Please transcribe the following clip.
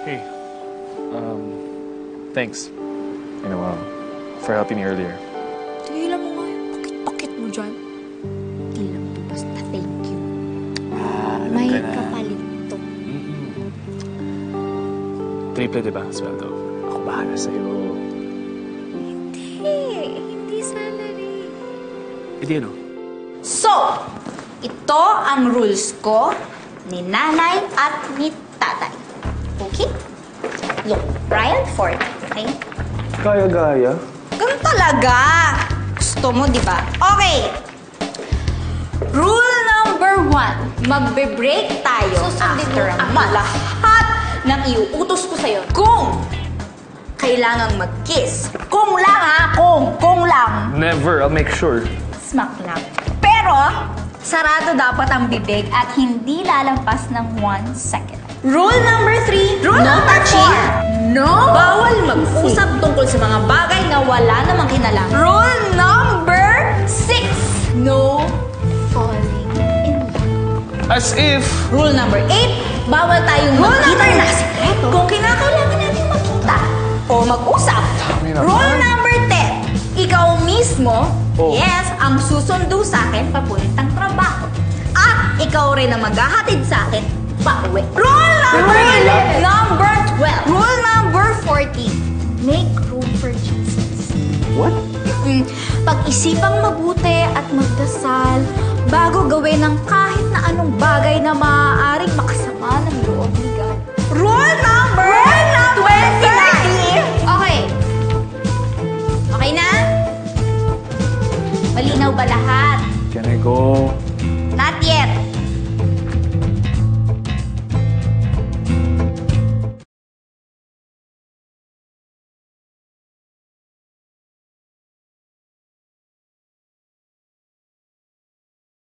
Hey, thanks. You know, for helping me earlier. Tigilan mo nga yung pakit-pakit mo dyan. Hindi lang to basta thank you. May kapalit to. Triple, di ba? Sweldo. Ako bahala sa'yo. Hindi salary. Hindi ano? So, ito ang rules ko ni nanay at ni tatay. Okay? Look, Brian Ford, okay? Gaya-gaya. Ganun talaga. Gusto mo, di ba? Okay. Rule number 1. Magbe-break tayo after a month. Lahat ng iuutos ko sa'yo. Kung kailangang mag-kiss. Kung lang ha, kung lang. Never. I'll make sure. Smack lang. Pero, sarado dapat ang bibig at hindi lalampas ng 1 second. Rule number 3. Rule number 4. No! Bawal mag-usap tungkol sa mga bagay na wala namang kinalam. Rule number 6. No falling in love. As if... Rule number 8. Bawal tayong magkita ng sikreto kung kinakailangan natin makita o mag-usap. Rule number 10. Ikaw mismo, yes, ang susundo sa akin papuntang trabaho. At ikaw rin ang maghahatid sa akin pauwi. Rule number 11. Number 12. Rule number 14. Make room for Jesus. What? Pag-isipang mabuti at magdasal bago gawin ng kahit na anong bagay na maaaring makasama ng loob